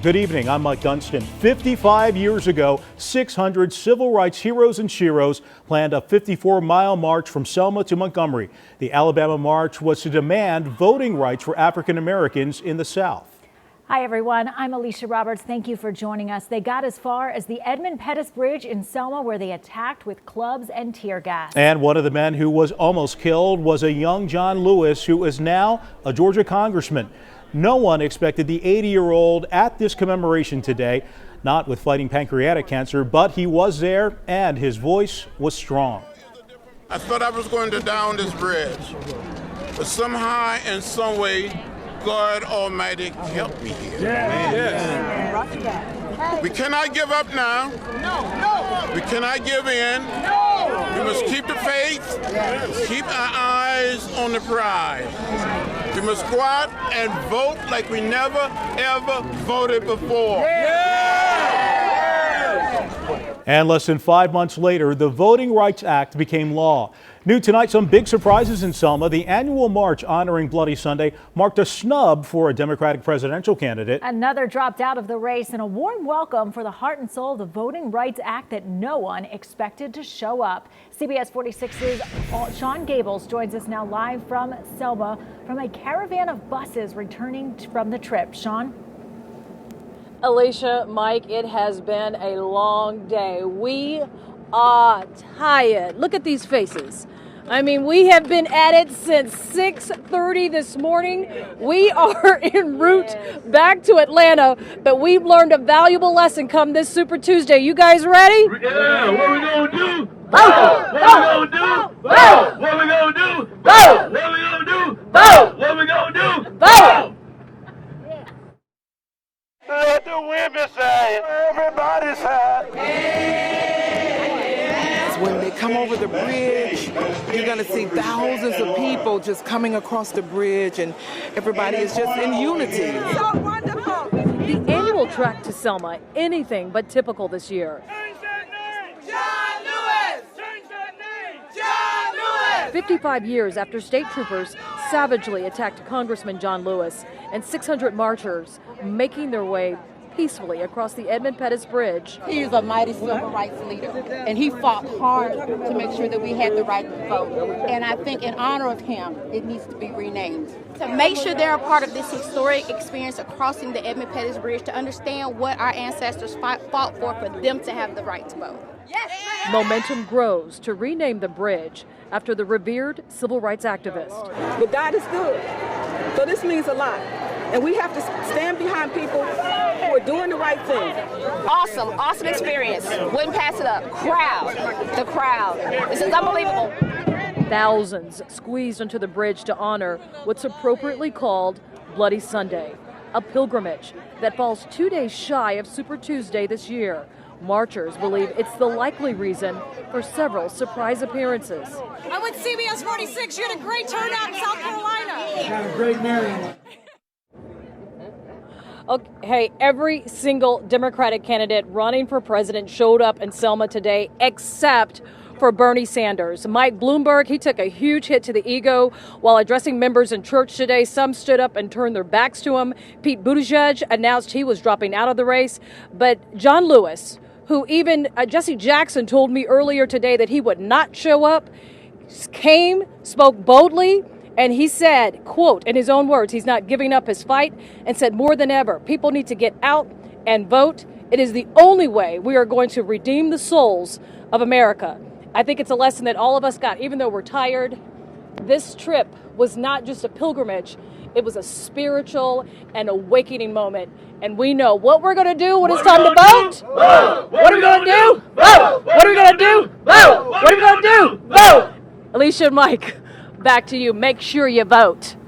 Good evening, I'm Mike Dunstan. 55 years ago, 600 civil rights heroes and sheroes planned a 54-mile march from Selma to Montgomery. The Alabama march was to demand voting rights for African Americans in the South. Hi everyone, I'm Alicia Roberts. Thank you for joining us. They got as far as the Edmund Pettus Bridge in Selma, where they attacked with clubs and tear gas. And one of the men who was almost killed was a young John Lewis, who is now a Georgia congressman. No one expected the 80-year-old at this commemoration today, not with fighting pancreatic cancer, but he was there and his voice was strong. I thought I was going to down this bridge, but somehow and some way, God Almighty helped me here. Yes. We cannot give up now. No. We cannot give in. No. We must keep the faith. Yes. Keep our eyes on the prize. We must go out and vote like we never, ever voted before. And less than 5 months later, the Voting Rights Act became law. New tonight, some big surprises in Selma. The annual march honoring Bloody Sunday marked a snub for a Democratic presidential candidate. Another dropped out of the race, and a warm welcome for the heart and soul of the Voting Rights Act that no one expected to show up. CBS 46's Shon Gables joins us now live from Selma from a caravan of buses returning from the trip. Shon? Alicia, Mike, it has been a long day. We are tired. Look at these faces. I mean, we have been at it since 6:30 this morning. We are en route back to Atlanta, but we've learned a valuable lesson come this Super Tuesday. You guys ready? Yeah, what we gonna do? Vote! What we gonna do? Vote! What we gonna do? Vote! What we gonna do? Vote! What we gonna do? Vote! Let the women say, everybody's happy. When they come over the bridge, you're going to see thousands of people just coming across the bridge, and everybody is just in unity. So wonderful. The annual trek to Selma, anything but typical this year. Change that name! John Lewis! Change that name! John Lewis! 55 years after state troopers savagely attacked Congressman John Lewis, and 600 marchers making their way peacefully across the Edmund Pettus Bridge. He is a mighty civil rights leader, and he fought hard to make sure that we had the right to vote. And I think in honor of him, it needs to be renamed. To make sure they're a part of this historic experience of crossing the Edmund Pettus Bridge, to understand what our ancestors fought for them to have the right to vote. Yes. Momentum grows to rename the bridge after the revered civil rights activist. But God is good, so this means a lot. And we have to stand behind people who are doing the right thing. Awesome experience. Wouldn't pass it up. The crowd. This is unbelievable. Thousands squeezed onto the bridge to honor what's appropriately called Bloody Sunday, a pilgrimage that falls 2 days shy of Super Tuesday this year. Marchers believe it's the likely reason for several surprise appearances. I'm with CBS 46. You had a great turnout in South Carolina. Got a great Maryland. Okay, every single Democratic candidate running for president showed up in Selma today, except for Bernie Sanders. Mike Bloomberg, he took a huge hit to the ego while addressing members in church today. Some stood up and turned their backs to him. Pete Buttigieg announced he was dropping out of the race. But John Lewis, who even Jesse Jackson told me earlier today that he would not show up, came, spoke boldly, and he said, quote, in his own words, he's not giving up his fight, and said more than ever, people need to get out and vote. It is the only way we are going to redeem the souls of America. I think it's a lesson that all of us got, even though we're tired. This trip was not just a pilgrimage. It was a spiritual and awakening moment. And we know what we're going to do when it's time to vote. Vote! What are we going to do? Vote! What are we going to do? Vote! What are we going to do? Vote! Alicia and Mike, back to you. Make sure you vote.